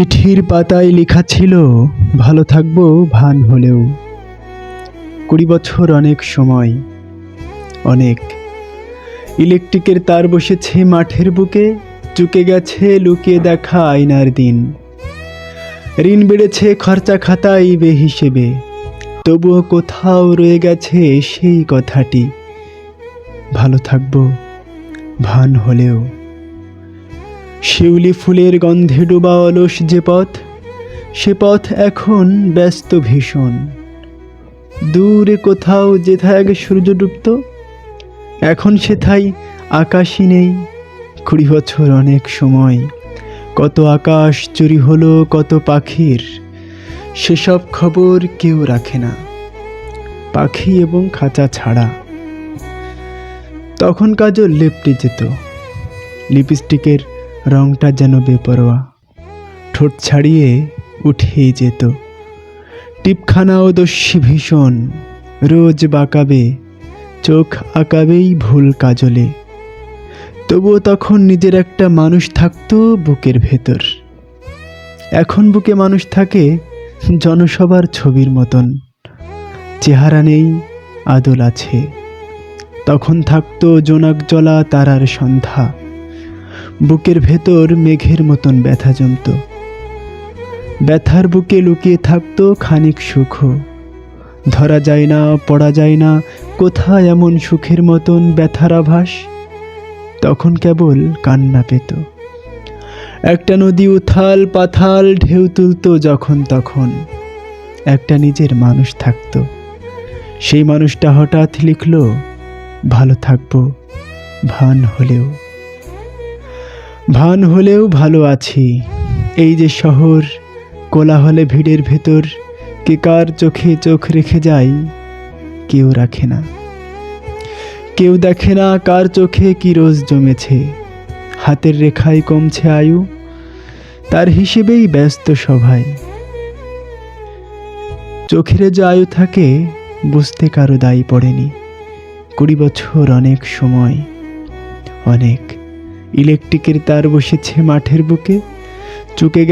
চিঠির পাতায় লেখা ছিল, ভালো থাকবো ভান হলেও। 20 বছর অনেক সময়, অনেক। ইলেকট্রিকের তার বসেছে মাঠের বুকে, চুকে গেছে লুকিয়ে দেখা আয়নার দিন। ঋণ বেড়েছে খরচা খাতায় বেহিসেবে, তবুও কোথাও রয়ে গেছে সেই কথাটি, ভালো থাকবো ভান হলেও। শিউলি ফুলের গন্ধে ডোবা অলস যে পথ, সে পথ এখন ব্যস্ত ভীষণ। দূরে কোথাও যেথায় আগে সূর্য ডুবত, এখন সেথায় আকাশই নেই। 20 বছর অনেক সময়, কত আকাশ চুরি হলো কত পাখির, সেসব খবর কেউ রাখে না, পাখি এবং খাঁচা ছাড়া। তখন কাজল লেপটে যেত, লিপস্টিকের রংটা যেন বেপরোয়া, ঠোঁট ছাড়িয়ে উঠেই যেত। টিপখানাও দস্যি ভীষণ, রোজ বাঁকাবে, চোখ আঁকাবেই ভুল কাজলে। তবুও তখন নিজের একটা মানুষ থাকতো বুকের ভেতর। এখন বুকে মানুষ থাকে জনসভার ছবির মতন, চেহারা নেই আদল আছে। তখন থাকতো জোনাক জ্বলা তারার সন্ধ্যা, বুকের ভেতর মেঘের মতন ব্যথা জমত। ব্যথার বুকে লুকিয়ে থাকতো খানিক সুখ, ধরা যায় না পড়া যায় না কোথায় এমন সুখের মতন ব্যথার আভাস। তখন কেবল কান্না পেত, একটা নদী উথাল পাথাল ঢেউ তুলতো যখন তখন। একটা নিজের মানুষ থাকতো, সেই মানুষটা হঠাৎ লিখলো, ভালো থাকবো ভান হলেও। ভান হলেও ভালো আছি। এই যে শহর, কোলাহলে ভিড়ের ভেতর, কে কার চোখে চোখ রেখে যায় কেউ রাখে না। কেউ দেখে না কার চোখে কি রোজ জমেছে, হাতের রেখায় কমছে আয়ু, তার হিসেবেই ব্যস্ত সবাই। চোখের যে আয়ু থাকে বুঝতে কারো দায়ী পড়েনি। 20 বছর অনেক সময়, অনেক। ইলেকট্রিকের তার বসেছে মাঠের বুকে, চুকে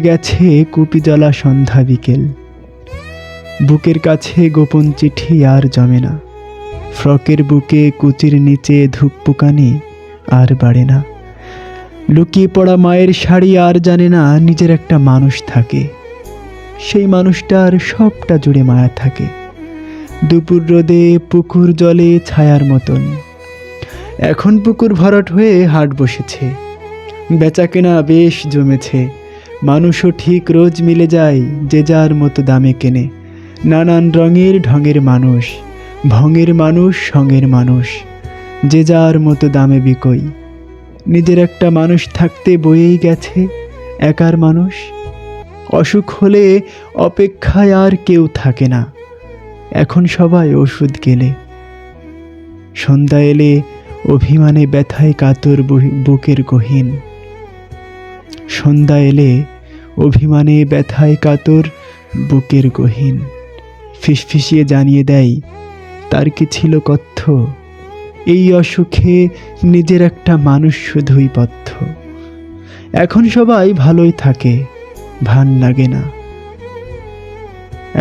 গেছে কুপি জ্বলা সন্ধ্যা বিকেল। বুকের কাছে গোপন চিঠি আর জমে না, ফ্রকের বুকে কুচির নিচে ধূপপুকানি আর বাড়ে না। লুকিয়ে পড়া মায়ের শাড়ি আর জানে না নিজের একটা মানুষ থাকে, সেই মানুষটার সবটা জুড়ে মায়া থাকে। দুপুর রোদে পুকুর জলে ছায়ার মতন, এখন পুকুর ভরাট হয়ে হাট বসেছে। বেচাকেনা বেশ জমেছে, মানুষও ঠিক রোজ মিলে যায় যে যার মতো দামে কেনে। নানান রঙের ঢঙের মানুষ, ভঙের মানুষ সঙের মানুষ, যে যার মতো দামে বিকই। নিজের একটা মানুষ থাকতে বয়েই গেছে একার মানুষ। অসুখ হলে অপেক্ষায় আর কেউ থাকে না, এখন সবাই ওষুধ গেলে। সন্ধ্যা এলে অভিমানে ব্যথায় কাতর বুকের গহীন। সন্ধ্যা এলে অভিমানে ব্যথায় কাতর বুকের গহীন। ফিসফিসিয়ে জানিয়ে দেয় তার কি ছিল কথ্য, এই অসুখে নিজের একটা মানুষ শুধুই পথ্য। এখন সবাই ভালোই থাকে, ভান লাগে না।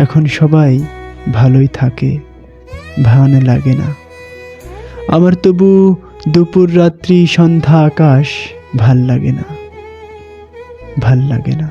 এখন সবাই ভালোই থাকে, ভান লাগে না। আমার তবু দুপুর রাত্রি সন্ধ্যা আকাশ ভাল লাগে না, ভাল লাগে না।